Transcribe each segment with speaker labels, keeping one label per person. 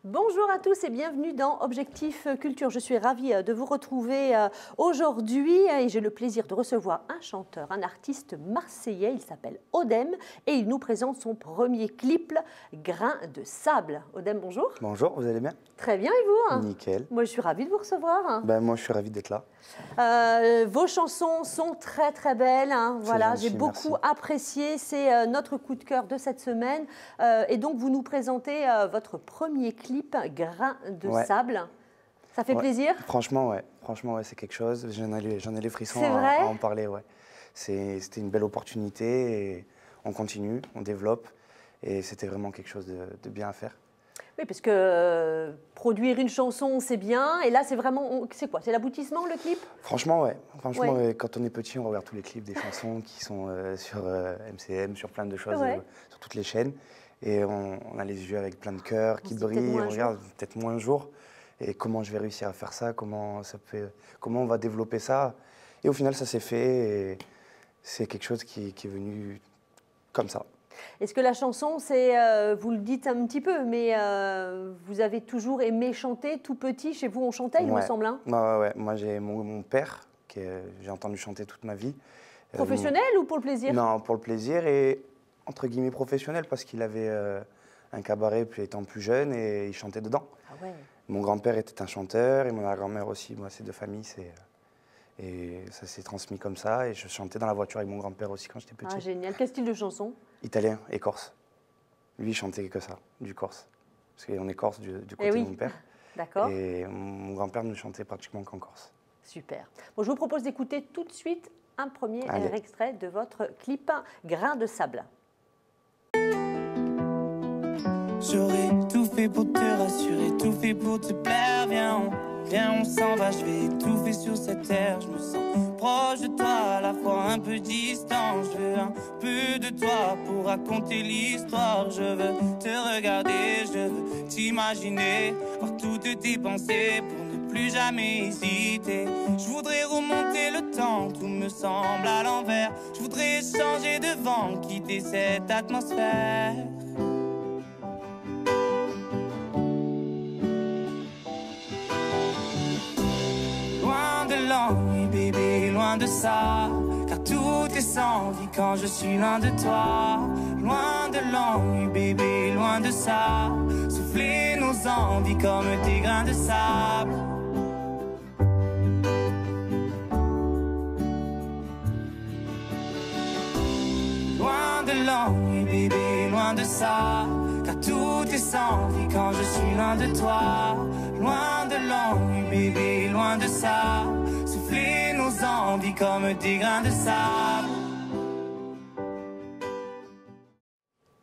Speaker 1: Bonjour à tous et bienvenue dans Objectif Culture. Je suis ravie de vous retrouver aujourd'hui et j'ai le plaisir de recevoir un chanteur, un artiste marseillais. Il s'appelle Odem et il nous présente son premier clip, Grain de sable. Odem, bonjour.
Speaker 2: Bonjour, vous allez bien?
Speaker 1: Très bien et vous?
Speaker 2: Nickel.
Speaker 1: Moi je suis ravie de vous recevoir.
Speaker 2: Moi je suis ravi d'être là.
Speaker 1: Vos chansons sont très belles. Voilà, j'ai beaucoup apprécié. C'est notre coup de cœur de cette semaine. Et donc vous nous présentez votre premier clip, Grain de sable. Ça fait plaisir?
Speaker 2: Franchement, c'est quelque chose. J'en ai les frissons
Speaker 1: à
Speaker 2: en parler. Ouais. C'était une belle opportunité et on continue, on développe. Et c'était vraiment quelque chose de bien à faire.
Speaker 1: Oui, parce que produire une chanson, c'est bien. Et là, c'est vraiment... C'est quoi? C'est l'aboutissement, le clip?
Speaker 2: Franchement, ouais. Franchement, quand on est petit, on regarde tous les clips des chansons qui sont sur MCM, sur plein de choses, sur toutes les chaînes. Et on a les yeux avec plein de cœurs qui brillent. On regarde peut-être moins un jour. Et comment je vais réussir à faire ça? Comment on va développer ça? Et au final, ça s'est fait. Et c'est quelque chose qui est venu comme ça.
Speaker 1: Est-ce que la chanson, c'est, vous le dites un petit peu, mais vous avez toujours aimé chanter tout petit? Chez vous, on chantait, il me semble. Hein?
Speaker 2: Ouais. Moi, j'ai mon père, j'ai entendu chanter toute ma vie.
Speaker 1: Professionnel ou pour le plaisir?
Speaker 2: Non, pour le plaisir et entre guillemets professionnel, parce qu'il avait un cabaret étant plus jeune et il chantait dedans.
Speaker 1: Ah ouais.
Speaker 2: Mon grand-père était un chanteur et mon grand-mère aussi. Moi, c'est de famille, et ça s'est transmis comme ça. Et je chantais dans la voiture avec mon grand-père aussi quand j'étais petit.
Speaker 1: Ah, génial. Quel style de chanson?
Speaker 2: Italien et corse. Lui, il chantait que ça, du corse. Parce qu'on est corse du côté de mon père.
Speaker 1: D'accord.
Speaker 2: Et mon grand-père ne chantait pratiquement qu'en corse.
Speaker 1: Super. Bon, je vous propose d'écouter tout de suite un premier extrait de votre clip Grain de sable.
Speaker 3: J'aurais tout fait pour te rassurer, tout fait pour te plaire. Viens, on s'en va, je vais étouffer sur cette terre. Je me sens proche de toi, à la fois un peu distant. Je veux un peu de toi pour raconter l'histoire. Je veux te regarder, je veux t'imaginer, voir toutes tes pensées pour ne plus jamais hésiter. Je voudrais remonter le temps, tout me semble à l'envers. Je voudrais changer de vent, quitter cette atmosphère. Oui bébé, loin de ça, car tout est sans vie quand je suis loin de toi. Loin de l'ennui bébé, loin de ça, souffler nos envies comme des grains de sable. Loin de l'ennui bébé, loin de ça, car tout est sans vie quand je suis loin de toi. Loin de l'ennui bébé, loin de ça, souffler nos envies comme des grains de sable.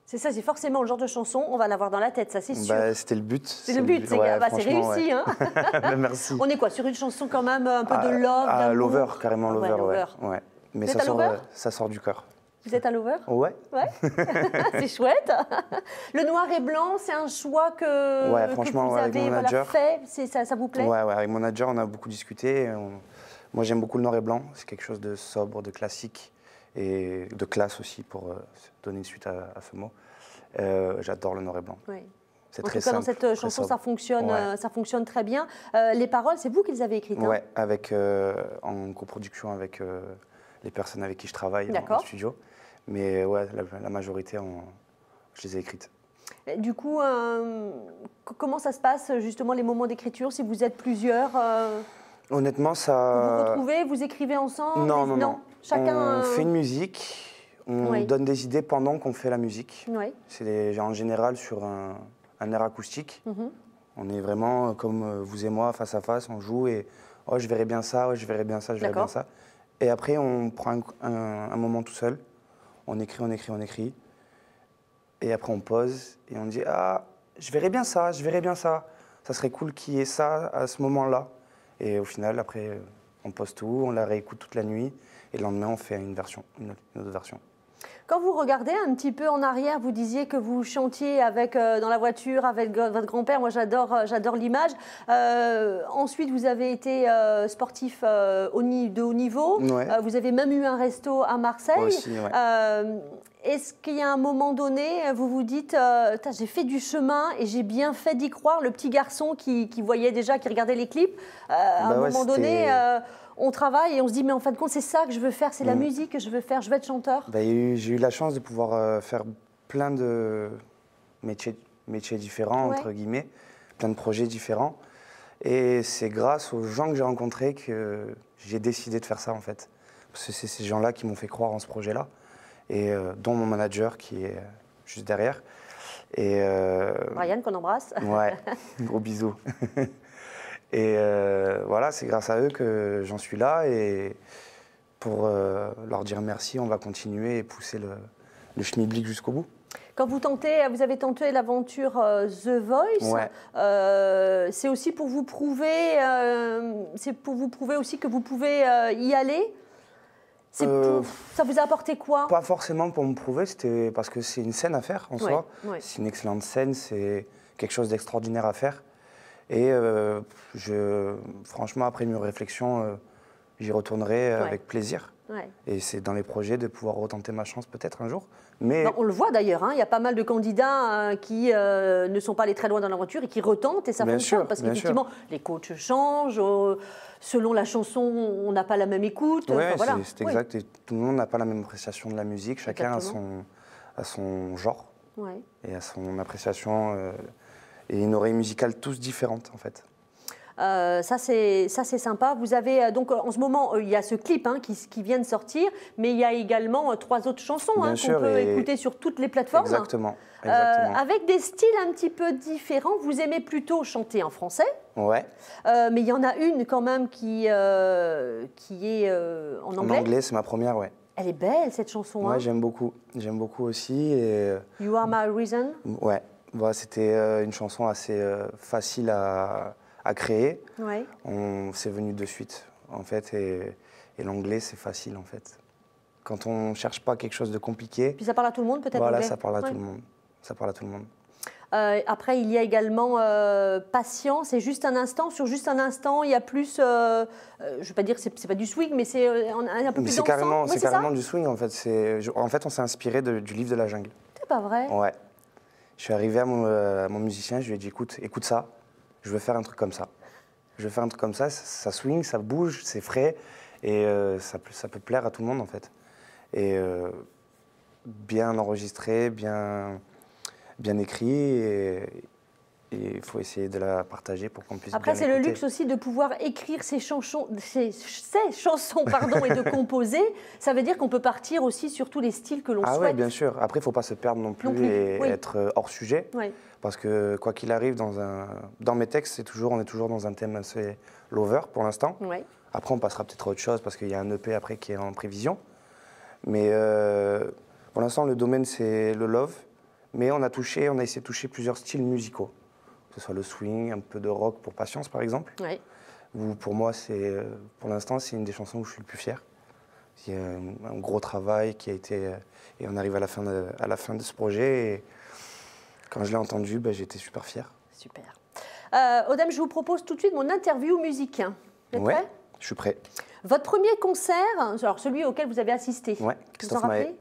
Speaker 1: C'est ça, c'est forcément le genre de chanson, on va l'avoir dans la tête, ça c'est sûr.
Speaker 2: C'était le but.
Speaker 1: C'est le but, c'est réussi. Hein.
Speaker 2: Merci.
Speaker 1: On est quoi, sur une chanson quand même un peu de love?
Speaker 2: Lover, carrément lover, ouais. Mais ça sort du cœur.
Speaker 1: Vous êtes un lover?
Speaker 2: Ouais.
Speaker 1: C'est chouette. Le noir et blanc, c'est un choix que vous avez fait. Ça vous plaît?
Speaker 2: Ouais, avec mon manager, on a beaucoup discuté. Moi, j'aime beaucoup le noir et blanc. C'est quelque chose de sobre, de classique et de classe aussi, pour donner une suite à ce mot. J'adore le noir et blanc.
Speaker 1: Oui.
Speaker 2: C'est
Speaker 1: très
Speaker 2: simple.
Speaker 1: Dans cette chanson, ça fonctionne très bien. Les paroles, c'est vous qui les avez écrites?
Speaker 2: Oui, en coproduction avec les personnes avec qui je travaille en studio. Mais ouais, la majorité, je les ai écrites.
Speaker 1: Et du coup, comment ça se passe justement les moments d'écriture, si vous êtes plusieurs?
Speaker 2: Honnêtement, ça...
Speaker 1: Vous vous retrouvez, vous écrivez ensemble?
Speaker 2: Non.
Speaker 1: Chacun...
Speaker 2: On fait une musique, on donne des idées pendant qu'on fait la musique.
Speaker 1: Oui.
Speaker 2: C'est en général sur un air acoustique. On est vraiment comme vous et moi, face à face, on joue et oh, je verrais bien ça, je verrais bien ça, je verrais bien ça. Et après, on prend un moment tout seul. On écrit. Et après, on pose et on dit « Ah, je verrais bien ça, je verrais bien ça. Ça serait cool qu'il y ait ça à ce moment-là. » Et au final, après, on pose tout, on la réécoute toute la nuit. Et le lendemain, on fait une autre version.
Speaker 1: Quand vous regardez un petit peu en arrière, vous disiez que vous chantiez dans la voiture avec votre grand-père. Moi, j'adore l'image. Ensuite, vous avez été sportif de haut niveau.
Speaker 2: Ouais.
Speaker 1: Vous avez même eu un resto à Marseille.
Speaker 2: Aussi, ouais.
Speaker 1: est-ce qu'il y a un moment donné, vous vous dites, j'ai fait du chemin et j'ai bien fait d'y croire, le petit garçon qui voyait déjà, qui regardait les clips, à un moment donné, on travaille et on se dit, mais en fin de compte, c'est ça que je veux faire, c'est la musique que je veux faire, je veux être chanteur.
Speaker 2: J'ai eu la chance de pouvoir faire plein de métiers différents, entre guillemets, plein de projets différents. Et c'est grâce aux gens que j'ai rencontrés que j'ai décidé de faire ça, en fait. Parce que c'est ces gens-là qui m'ont fait croire en ce projet-là. Et dont mon manager qui est juste derrière. Et
Speaker 1: Brian, qu'on embrasse.
Speaker 2: Ouais, gros bisous. Et voilà, c'est grâce à eux que j'en suis là. Et pour leur dire merci, on va continuer et pousser le schmilblick jusqu'au bout.
Speaker 1: Quand vous avez tenté l'aventure The Voice, c'est aussi pour vous prouver, aussi que vous pouvez y aller. Ça vous a apporté quoi?
Speaker 2: Pas forcément pour me prouver, c'était parce que c'est une scène à faire en soi.
Speaker 1: Ouais.
Speaker 2: C'est une excellente scène, c'est quelque chose d'extraordinaire à faire. Et franchement, après une réflexion, j'y retournerai avec plaisir. Ouais. Et c'est dans les projets de pouvoir retenter ma chance peut-être un jour. Mais...
Speaker 1: on le voit d'ailleurs, il y a pas mal de candidats qui ne sont pas allés très loin dans l'aventure et qui retentent et ça fonctionne. Parce qu'effectivement, les coachs changent, selon la chanson, on n'a pas la même écoute.
Speaker 2: Oui, voilà. C'est exact. Et tout le monde n'a pas la même appréciation de la musique. Chacun a son genre et a son appréciation et une oreille musicale tous différentes en fait.
Speaker 1: Ça c'est sympa. Vous avez donc en ce moment il y a ce clip qui vient de sortir, mais il y a également 3 autres chansons qu'on peut écouter sur toutes les plateformes.
Speaker 2: Exactement.
Speaker 1: Avec des styles un petit peu différents. Vous aimez plutôt chanter en français.
Speaker 2: Ouais.
Speaker 1: Mais il y en a une quand même qui est en anglais.
Speaker 2: En anglais, c'est ma première, ouais.
Speaker 1: Elle est belle cette chanson.
Speaker 2: Ouais, j'aime beaucoup. J'aime beaucoup aussi. Et...
Speaker 1: You Are My Reason.
Speaker 2: Ouais. Voilà, c'était une chanson assez facile à créer.
Speaker 1: Ouais.
Speaker 2: C'est venu de suite, en fait, et l'anglais, c'est facile, en fait. Quand on ne cherche pas quelque chose de compliqué...
Speaker 1: Puis ça parle à tout le monde, peut-être,
Speaker 2: voilà,
Speaker 1: anglais.
Speaker 2: ça parle à tout le monde. Ça parle à tout le monde.
Speaker 1: Après, il y a également Patience, et Juste un instant. Sur Juste un instant, il y a plus... je ne vais pas dire que ce n'est pas du swing, mais c'est un peu plus dansant.
Speaker 2: C'est carrément du swing, en fait. En fait, on s'est inspiré du livre de la jungle.
Speaker 1: C'est pas vrai?
Speaker 2: Ouais. Je suis arrivé à mon musicien, je lui ai dit, écoute ça. Je veux faire un truc comme ça. Je veux faire un truc comme ça, ça swing, ça bouge, c'est frais et ça peut plaire à tout le monde en fait. Et bien enregistré, bien écrit et il faut essayer de la partager pour qu'on puisse.
Speaker 1: Après, c'est le luxe aussi de pouvoir écrire ces chansons et de composer. Ça veut dire qu'on peut partir aussi sur tous les styles que l'on souhaite.
Speaker 2: Ah oui, bien sûr. Après, il ne faut pas se perdre non plus et être hors sujet.
Speaker 1: Oui.
Speaker 2: Parce que quoi qu'il arrive, dans mes textes, on est toujours dans un thème assez lover pour l'instant.
Speaker 1: Oui.
Speaker 2: Après, on passera peut-être à autre chose parce qu'il y a un EP après qui est en prévision. Mais pour l'instant, le domaine, c'est le love. Mais on a essayé de toucher plusieurs styles musicaux. Que ce soit le swing, un peu de rock pour Patience, par exemple.
Speaker 1: Oui.
Speaker 2: Où pour moi, pour l'instant, c'est une des chansons où je suis le plus fier. Il y a un gros travail qui a été... Et on arrive à la fin de ce projet. Et quand je l'ai entendu, j'étais super fier.
Speaker 1: Super. Odem, je vous propose tout de suite mon interview musique. Vous êtes prêt?
Speaker 2: Je suis prêt.
Speaker 1: Votre premier concert, alors celui auquel vous avez assisté,
Speaker 2: ouais,
Speaker 1: vous en rappelez?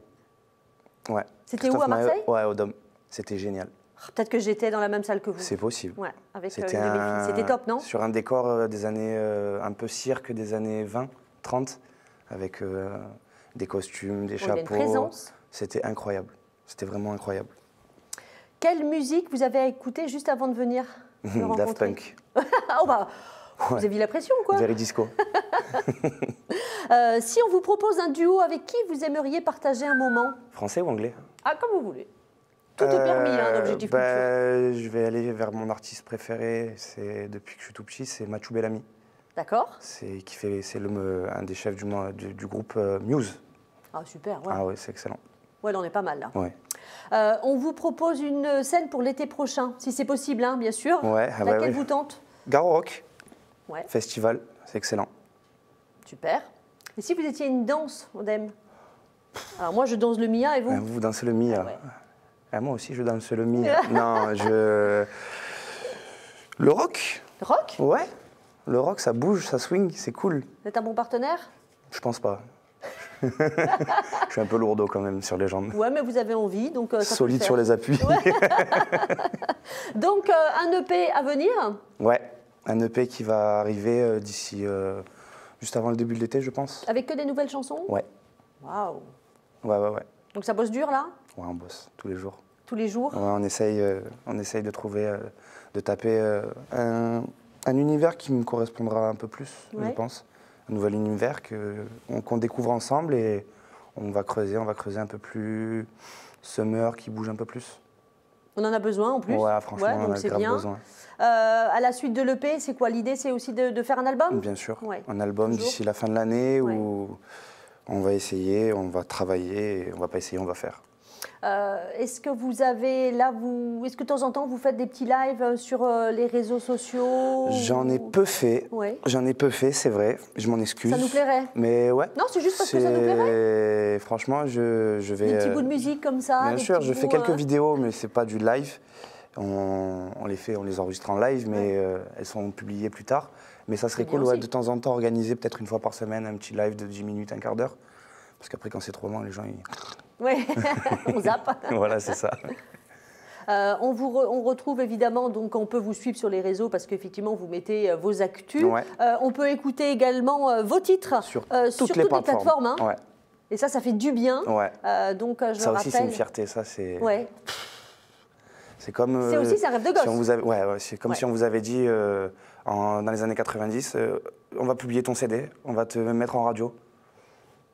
Speaker 2: Ouais.
Speaker 1: C'était où, à Marseille?
Speaker 2: Ouais, au Dôme. C'était génial.
Speaker 1: Peut-être que j'étais dans la même salle que vous.
Speaker 2: C'est possible.
Speaker 1: Ouais, avec c'était top, non?
Speaker 2: Sur un décor des années, un peu cirque des années 20, 30, avec des costumes, des chapeaux.
Speaker 1: Il y a une présence.
Speaker 2: C'était incroyable. C'était vraiment incroyable.
Speaker 1: Quelle musique vous avez écoutée juste avant de venir me rencontrer?
Speaker 2: Daft Punk.
Speaker 1: Oh bah, vous avez la pression, quoi.
Speaker 2: Very disco.
Speaker 1: Si on vous propose un duo, avec qui vous aimeriez partager un moment?
Speaker 2: Français ou anglais?
Speaker 1: Ah, comme vous voulez. Tout est permis, l'objectif culture.
Speaker 2: Je vais aller vers mon artiste préféré, depuis que je suis tout petit, c'est Mathieu Bellamy.
Speaker 1: D'accord.
Speaker 2: C'est un des chefs du groupe Muse.
Speaker 1: Ah, super, ouais.
Speaker 2: Ah ouais, c'est excellent.
Speaker 1: Ouais, là, on est pas mal, là.
Speaker 2: Ouais.
Speaker 1: On vous propose une scène pour l'été prochain, si c'est possible, bien sûr.
Speaker 2: Ouais,
Speaker 1: laquelle vous tente?
Speaker 2: Garo Rock.
Speaker 1: Ouais.
Speaker 2: Festival, c'est excellent.
Speaker 1: Super. Et si vous étiez une danse, Odem? Alors moi, je danse le Mia et vous?
Speaker 2: Vous dansez le Mia.
Speaker 1: Ah ouais.
Speaker 2: Moi aussi, je danse le Mia. Non, Le rock.
Speaker 1: Le rock?
Speaker 2: Ouais. Le rock, ça bouge, ça swing, c'est cool.
Speaker 1: Vous êtes un bon partenaire?
Speaker 2: Je pense pas. Je suis un peu lourdeau quand même sur les jambes.
Speaker 1: Ouais, mais vous avez envie, donc ça
Speaker 2: Solide
Speaker 1: peut le
Speaker 2: sur
Speaker 1: faire.
Speaker 2: les appuis.
Speaker 1: Ouais. Donc, un EP à venir?
Speaker 2: Ouais, un EP qui va arriver d'ici juste avant le début de l'été, je pense.
Speaker 1: Avec que des nouvelles chansons?
Speaker 2: Ouais.
Speaker 1: Waouh.
Speaker 2: Ouais.
Speaker 1: Donc ça bosse dur, là?
Speaker 2: Ouais, on bosse tous les jours.
Speaker 1: Tous les jours?
Speaker 2: Ouais, on essaye de trouver, de taper un univers qui me correspondra un peu plus, je pense. Un nouvel univers qu'on découvre ensemble et on va creuser un peu plus summer, qui bouge un peu plus.
Speaker 1: On en a besoin en plus?
Speaker 2: Ouais, franchement, on
Speaker 1: donc
Speaker 2: a
Speaker 1: c'est
Speaker 2: grave
Speaker 1: bien.
Speaker 2: besoin.
Speaker 1: À la suite de l'EP, c'est quoi l'idée? C'est aussi de faire un album?
Speaker 2: Bien sûr,
Speaker 1: Ouais.
Speaker 2: un album
Speaker 1: Toujours.
Speaker 2: d'ici la fin de l'année où on va essayer, on va travailler, et on va pas essayer, on va faire.
Speaker 1: Est-ce que vous avez là, est-ce que de temps en temps vous faites des petits lives sur les réseaux sociaux?
Speaker 2: J'en ai peu fait.
Speaker 1: Ouais.
Speaker 2: J'en ai peu fait, c'est vrai. Je m'en excuse.
Speaker 1: Ça nous plairait?
Speaker 2: Mais ouais.
Speaker 1: Non, c'est juste parce que ça nous plairait.
Speaker 2: Franchement, je vais.
Speaker 1: Des petits bouts de musique comme ça.
Speaker 2: Bien
Speaker 1: des
Speaker 2: sûr,
Speaker 1: petits
Speaker 2: je fais
Speaker 1: bouts,
Speaker 2: quelques vidéos, mais c'est pas du live. On les fait, on les enregistre en live, mais elles sont publiées plus tard. Mais ça serait
Speaker 1: C'est bien
Speaker 2: cool
Speaker 1: aussi.
Speaker 2: de temps en temps organiser peut-être une fois par semaine un petit live de 10 minutes, un quart d'heure. Parce qu'après, quand c'est trop long, les gens, ils...
Speaker 1: Ouais, on zappe.
Speaker 2: Voilà, c'est ça.
Speaker 1: On retrouve évidemment, donc on peut vous suivre sur les réseaux parce qu'effectivement vous mettez vos actus.
Speaker 2: Ouais.
Speaker 1: On peut écouter également vos titres
Speaker 2: Sur
Speaker 1: toutes les plateformes. Hein.
Speaker 2: Ouais.
Speaker 1: Et ça fait du bien.
Speaker 2: Ouais.
Speaker 1: Donc je
Speaker 2: Ça
Speaker 1: le
Speaker 2: aussi, c'est
Speaker 1: rappelle.
Speaker 2: une fierté. Ça, c'est.
Speaker 1: Ouais.
Speaker 2: C'est comme.
Speaker 1: C'est aussi un rêve de gosse.
Speaker 2: Si on vous avait, c'est comme si on vous avait dit dans les années 90, on va publier ton CD, on va te mettre en radio.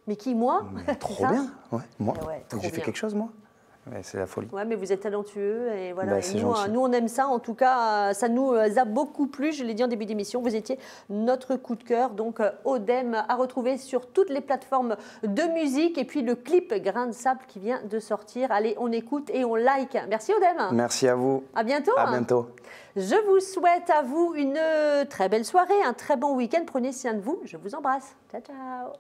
Speaker 1: Mais qui, moi?
Speaker 2: Trop bien. Ouais. Moi,
Speaker 1: Ouais, trop
Speaker 2: j'ai fait
Speaker 1: bien.
Speaker 2: quelque chose, moi. Ouais, c'est la folie.
Speaker 1: Ouais, mais vous êtes talentueux et voilà.
Speaker 2: Bah,
Speaker 1: Et
Speaker 2: c'est
Speaker 1: nous,
Speaker 2: gentil.
Speaker 1: nous, on aime ça. En tout cas, ça nous a beaucoup plu. Je l'ai dit en début d'émission, vous étiez notre coup de cœur. Donc, Odem à retrouver sur toutes les plateformes de musique. Et puis, le clip Grain de sable qui vient de sortir. Allez, on écoute et on like. Merci, Odem.
Speaker 2: Merci à vous.
Speaker 1: À bientôt.
Speaker 2: À bientôt.
Speaker 1: Je vous souhaite à vous une très belle soirée, un très bon week-end. Prenez soin de vous. Je vous embrasse. Ciao, ciao.